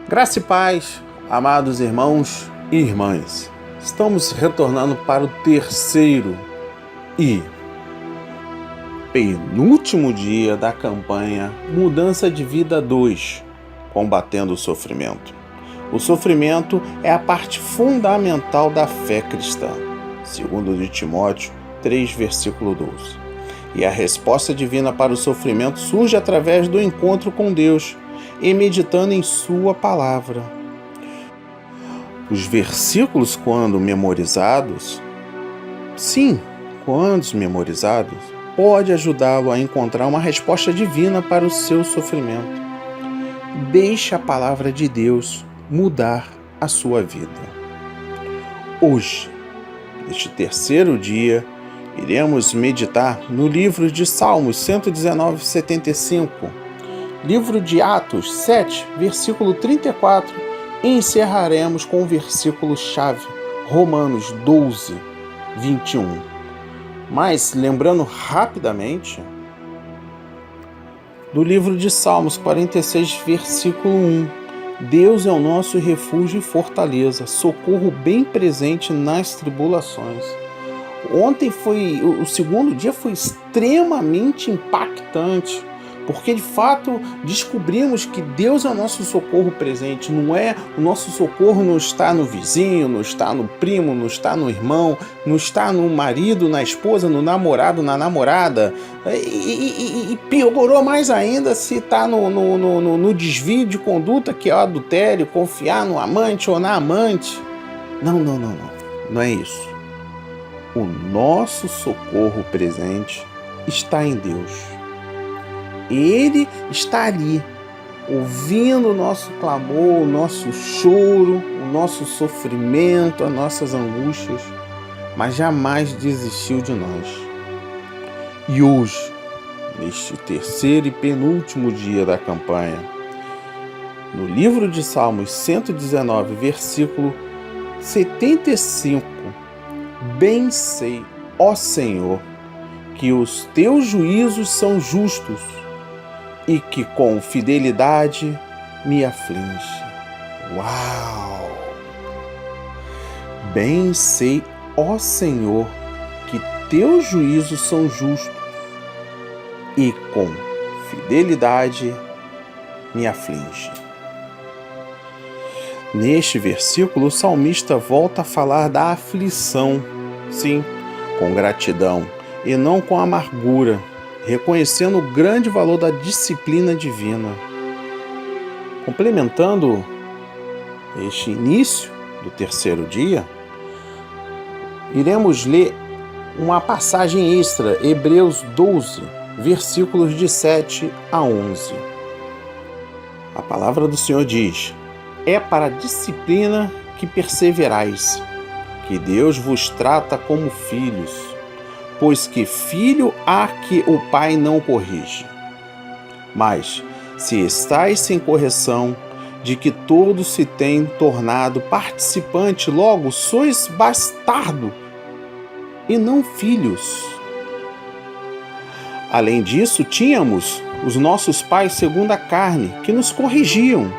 Graça e paz, amados irmãos e irmãs. Estamos retornando para o terceiro e penúltimo dia da campanha Mudança de Vida 2, combatendo o sofrimento. O sofrimento é a parte fundamental da fé cristã, segundo de Timóteo 3, versículo 12. E a resposta divina para o sofrimento surge através do encontro com Deus e meditando em sua palavra. Os versículos, quando memorizados, pode ajudá-lo a encontrar uma resposta divina para o seu sofrimento. Deixe a palavra de Deus mudar a sua vida. Hoje, neste terceiro dia, iremos meditar no livro de Salmos 119, 75, livro de Atos 7, versículo 34, e encerraremos com o versículo-chave, Romanos 12, 21. Mas, lembrando rapidamente, do livro de Salmos 46, versículo 1, Deus é o nosso refúgio e fortaleza, socorro bem presente nas tribulações. Ontem o segundo dia foi extremamente impactante, porque de fato descobrimos que Deus é o nosso socorro presente. O nosso socorro não está no vizinho, não está no primo, não está no irmão, não está no marido, na esposa, no namorado, na namorada. E piorou mais ainda se está no desvio de conduta, que é o adultério, confiar no amante ou na amante. Não é isso. O nosso socorro presente está em Deus. Ele está ali, ouvindo o nosso clamor, o nosso choro, o nosso sofrimento, as nossas angústias, mas jamais desistiu de nós. E hoje, neste terceiro e penúltimo dia da campanha, no livro de Salmos 119, versículo 75, bem sei, ó Senhor, que os teus juízos são justos, e que com fidelidade me aflige. Uau! Bem sei, ó Senhor, que teus juízos são justos, e com fidelidade me aflige. Neste versículo, o salmista volta a falar da aflição, sim, com gratidão e não com amargura, reconhecendo o grande valor da disciplina divina. Complementando este início do terceiro dia, iremos ler uma passagem extra, Hebreus 12, versículos de 7 a 11. A palavra do Senhor diz: é para a disciplina que perseverais, que Deus vos trata como filhos. Pois que filho há que o pai não corrige? Mas, se estáis sem correção, de que todos se têm tornado participante, logo sois bastardo, e não filhos. Além disso, tínhamos os nossos pais segundo a carne, que nos corrigiam,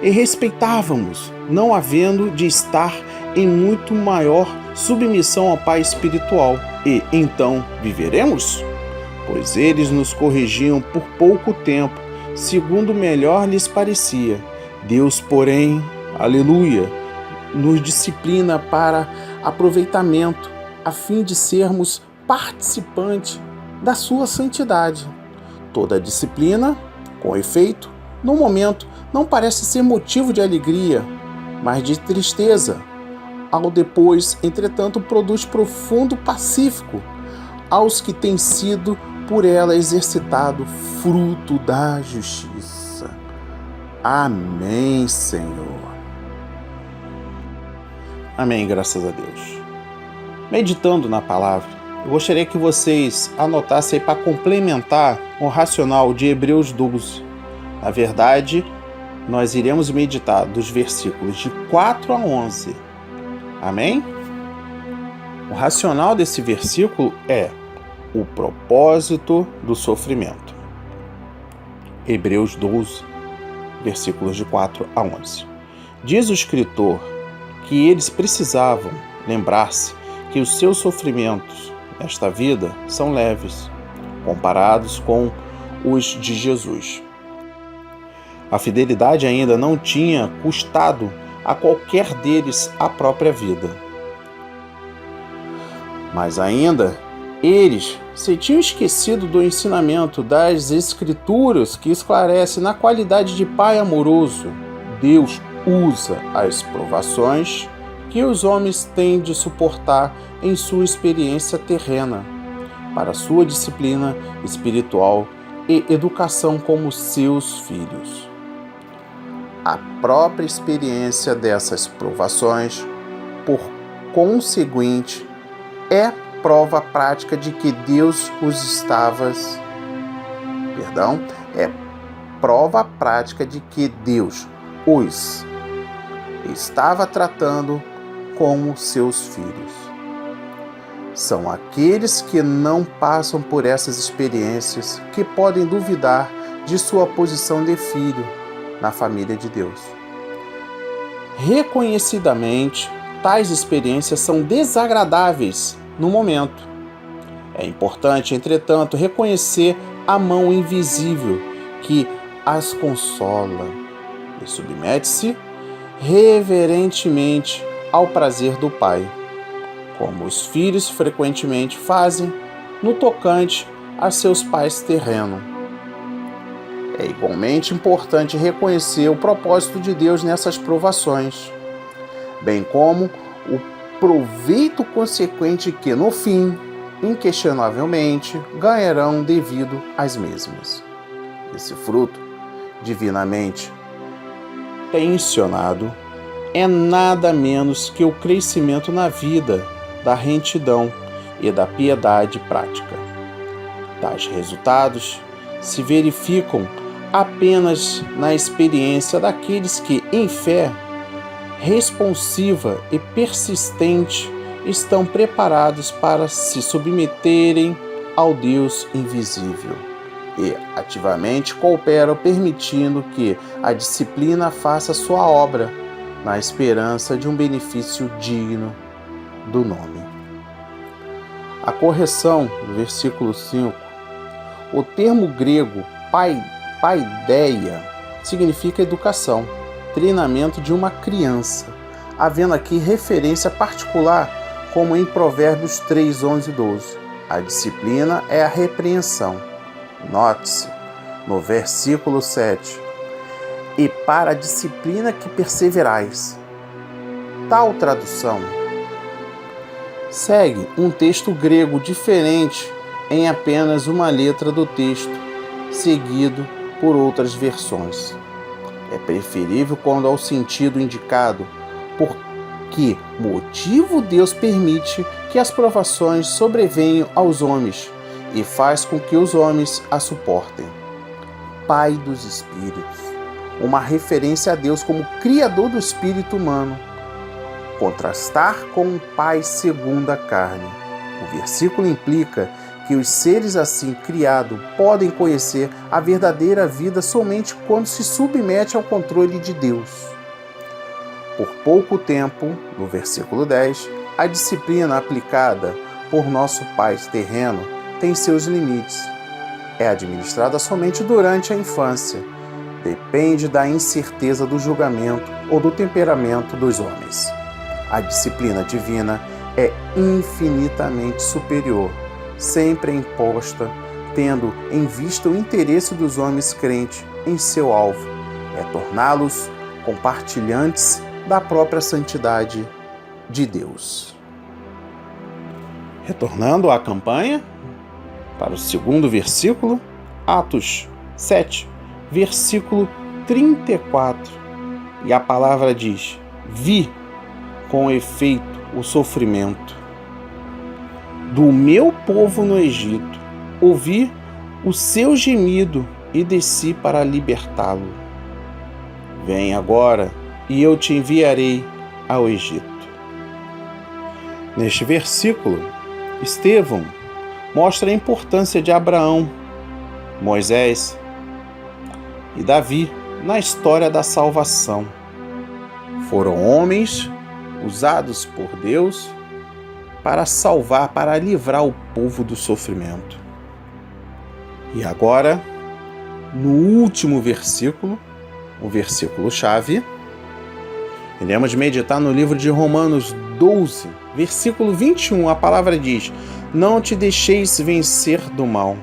e respeitávamos, não havendo de estar em muito maior submissão ao Pai espiritual. E então viveremos? Pois eles nos corrigiam por pouco tempo, segundo melhor lhes parecia. Deus, porém, aleluia, nos disciplina para aproveitamento, a fim de sermos participantes da sua santidade. Toda disciplina, com efeito, no momento, não parece ser motivo de alegria, mas de tristeza. Ao depois, entretanto, produz profundo pacífico aos que têm sido por ela exercitado fruto da justiça. Amém, Senhor. Amém, graças a Deus. Meditando na palavra, eu gostaria que vocês anotassem para complementar o racional de Hebreus 12. Na verdade, nós iremos meditar dos versículos de 4 a 11. Amém? O racional desse versículo é o propósito do sofrimento. Hebreus 12, versículos de 4 a 11. Diz o escritor que eles precisavam lembrar-se que os seus sofrimentos nesta vida são leves, comparados com os de Jesus. A fidelidade ainda não tinha custado a qualquer deles a própria vida. Mas ainda eles se tinham esquecido do ensinamento das Escrituras que esclarece na qualidade de Pai amoroso. Deus usa as provações que os homens têm de suportar em sua experiência terrena para sua disciplina espiritual e educação como seus filhos. A própria experiência dessas provações, por conseguinte, é prova prática de que Deus os estava... é prova prática de que Deus os estava tratando como seus filhos. São aqueles que não passam por essas experiências que podem duvidar de sua posição de filho na família de Deus. Reconhecidamente, tais experiências são desagradáveis no momento. É importante, entretanto, reconhecer a mão invisível que as consola e submete-se reverentemente ao prazer do Pai, como os filhos frequentemente fazem no tocante a seus pais terrenos. É igualmente importante reconhecer o propósito de Deus nessas provações, bem como o proveito consequente que, no fim, inquestionavelmente, ganharão devido às mesmas. Esse fruto, divinamente tensionado, é nada menos que o crescimento na vida da retidão e da piedade prática. Tais resultados se verificam apenas na experiência daqueles que, em fé responsiva e persistente, estão preparados para se submeterem ao Deus invisível e ativamente cooperam, permitindo que a disciplina faça sua obra na esperança de um benefício digno do nome. A correção do versículo 5. O termo grego paideia significa educação, treinamento de uma criança, havendo aqui referência particular, como em Provérbios 3, 11 e 12. A disciplina é a repreensão. Note-se no versículo 7. E para a disciplina que perseverais. Tal tradução segue um texto grego diferente em apenas uma letra do texto, seguido por outras versões. É preferível quando ao sentido indicado, por que motivo Deus permite que as provações sobrevenham aos homens e faz com que os homens a suportem. Pai dos Espíritos, uma referência a Deus como Criador do espírito humano, contrastar com um Pai segundo a carne. O versículo implica que os seres assim criados podem conhecer a verdadeira vida somente quando se submete ao controle de Deus. Por pouco tempo, no versículo 10, a disciplina aplicada por nosso pai terreno tem seus limites. É administrada somente durante a infância. Depende da incerteza do julgamento ou do temperamento dos homens. A disciplina divina é infinitamente superior, sempre imposta, tendo em vista o interesse dos homens crentes em seu alvo, é torná-los compartilhantes da própria santidade de Deus. Retornando à campanha, para o segundo versículo, Atos 7, versículo 34. E a palavra diz: vi com efeito o sofrimento do meu povo no Egito, ouvi o seu gemido e desci para libertá-lo. Vem agora e eu te enviarei ao Egito. Neste versículo, Estevão mostra a importância de Abraão, Moisés e Davi na história da salvação. Foram homens usados por Deus para salvar, para livrar o povo do sofrimento. E agora, no último versículo, o versículo-chave, iremos meditar no livro de Romanos 12, versículo 21. A palavra diz: não te deixeis vencer do mal,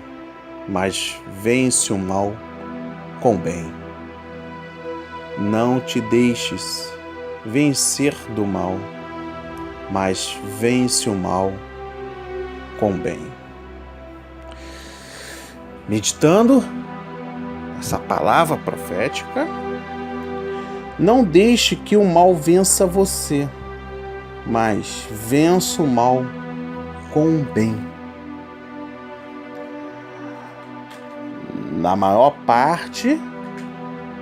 mas vence o mal com bem. Não te deixes vencer do mal, mas vence o mal com bem. Meditando essa palavra profética, não deixe que o mal vença você, mas vença o mal com o bem. Na maior parte,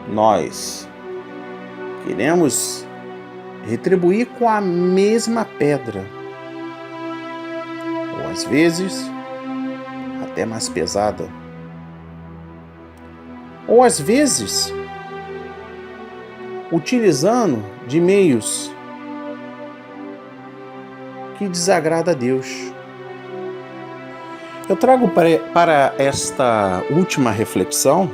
nós queremos retribuir com a mesma pedra, ou às vezes até mais pesada, ou às vezes utilizando de meios que desagrada a Deus. Eu trago para esta última reflexão,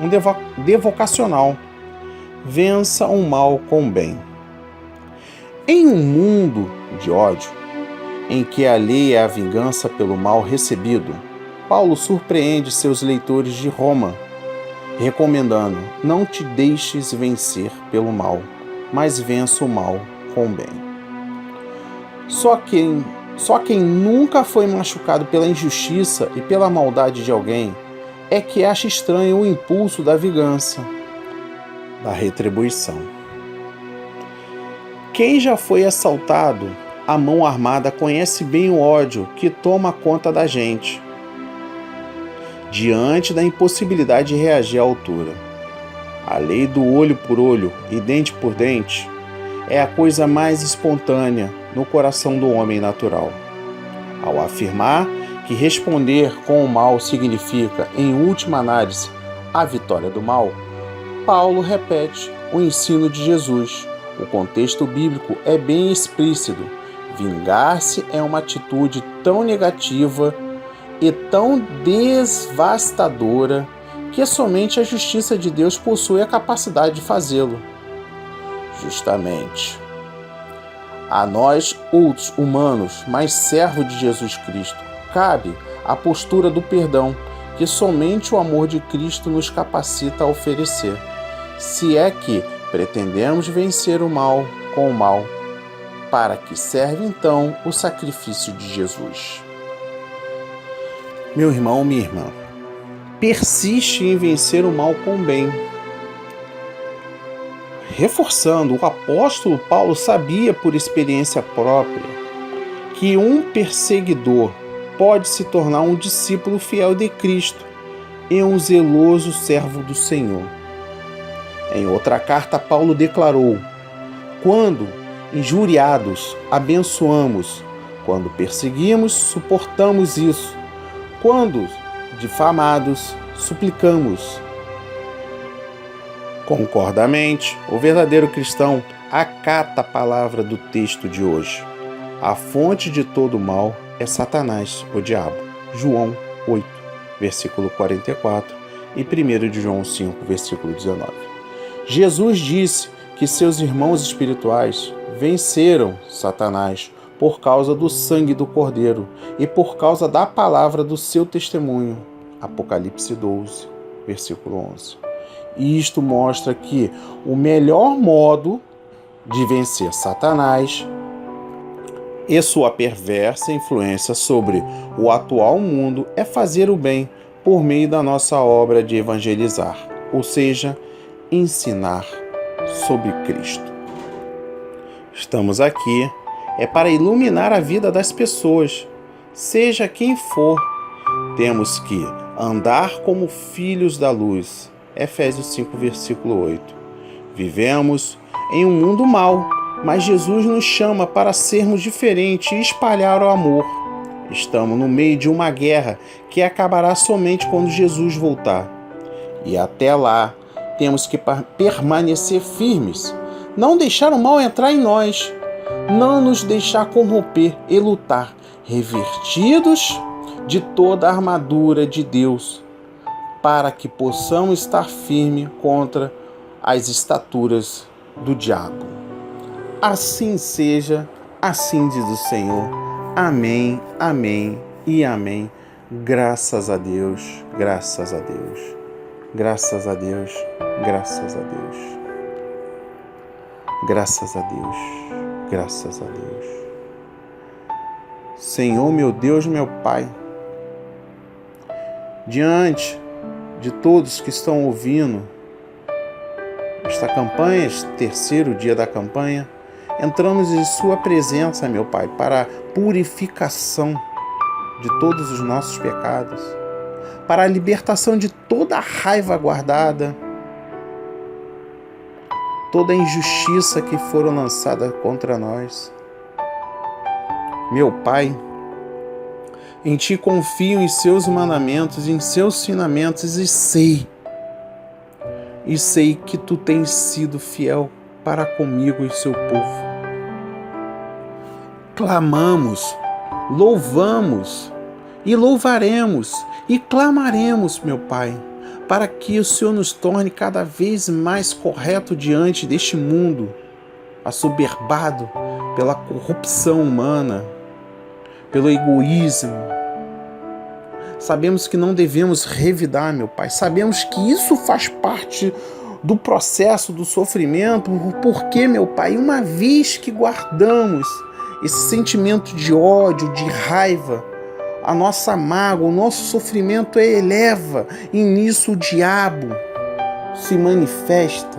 um devocacional. Vença o mal com o bem. Em um mundo de ódio, em que a lei é a vingança pelo mal recebido, Paulo surpreende seus leitores de Roma, recomendando: não te deixes vencer pelo mal, mas vença o mal com o bem. Só quem nunca foi machucado pela injustiça e pela maldade de alguém é que acha estranho o impulso da vingança, da retribuição. Quem já foi assaltado à mão armada conhece bem o ódio que toma conta da gente, diante da impossibilidade de reagir à altura. A lei do olho por olho e dente por dente é a coisa mais espontânea no coração do homem natural. Ao afirmar que responder com o mal significa, em última análise, a vitória do mal, Paulo repete o ensino de Jesus. O contexto bíblico é bem explícito. Vingar-se é uma atitude tão negativa e tão devastadora que somente a justiça de Deus possui a capacidade de fazê-lo. Justamente a nós, outros humanos, mas servos de Jesus Cristo, cabe a postura do perdão que somente o amor de Cristo nos capacita a oferecer, se é que pretendemos vencer o mal com o mal. Para que serve então o sacrifício de Jesus? Meu irmão, minha irmã, persiste em vencer o mal com o bem. Reforçando, o apóstolo Paulo sabia por experiência própria que um perseguidor pode se tornar um discípulo fiel de Cristo e um zeloso servo do Senhor. Em outra carta, Paulo declarou: quando injuriados, abençoamos. Quando perseguimos, suportamos isso. Quando difamados, suplicamos. Concordamente, o verdadeiro cristão acata a palavra do texto de hoje. A fonte de todo mal é Satanás, o diabo. João 8, versículo 44 e 1 de João 5, versículo 19. Jesus disse que seus irmãos espirituais venceram Satanás por causa do sangue do Cordeiro e por causa da palavra do seu testemunho. Apocalipse 12, versículo 11. E isto mostra que o melhor modo de vencer Satanás e sua perversa influência sobre o atual mundo é fazer o bem por meio da nossa obra de evangelizar, ou seja, ensinar sobre Cristo. Estamos aqui para iluminar a vida das pessoas, seja quem for. Temos que andar como filhos da luz. Efésios 5, versículo 8. Vivemos em um mundo mau, mas Jesus nos chama para sermos diferentes e espalhar o amor. Estamos no meio de uma guerra que acabará somente quando Jesus voltar. E até lá, temos que permanecer firmes, não deixar o mal entrar em nós, não nos deixar corromper e lutar, revestidos de toda a armadura de Deus, para que possamos estar firmes contra as estaturas do diabo. Assim seja, assim diz o Senhor. Amém, amém e amém. Graças a Deus, graças a Deus, graças a Deus, graças a Deus, graças a Deus, graças a Deus. Senhor, meu Deus, meu Pai, diante de todos que estão ouvindo esta campanha, este terceiro dia da campanha, entramos em sua presença, meu Pai, para a purificação de todos os nossos pecados, para a libertação de toda a raiva guardada, toda a injustiça que foram lançada contra nós. Meu Pai, em Ti confio em Seus mandamentos, em Seus ensinamentos e sei que Tu tens sido fiel para comigo e Seu povo. Clamamos, louvamos e louvaremos e clamaremos, meu Pai, para que o Senhor nos torne cada vez mais correto diante deste mundo, assoberbado pela corrupção humana, pelo egoísmo. Sabemos que não devemos revidar, meu Pai. Sabemos que isso faz parte do processo do sofrimento, porque, meu Pai, uma vez que guardamos esse sentimento de ódio, de raiva, a nossa mágoa, o nosso sofrimento eleva, e nisso o diabo se manifesta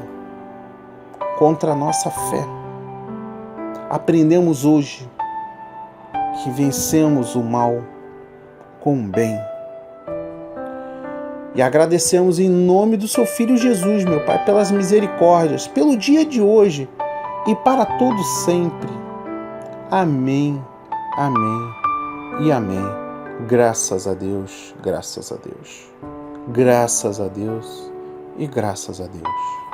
contra a nossa fé. Aprendemos hoje que vencemos o mal com o bem. E agradecemos em nome do Seu Filho Jesus, meu Pai, pelas misericórdias, pelo dia de hoje e para todo sempre. Amém, amém e amém. Graças a Deus, graças a Deus, graças a Deus e graças a Deus.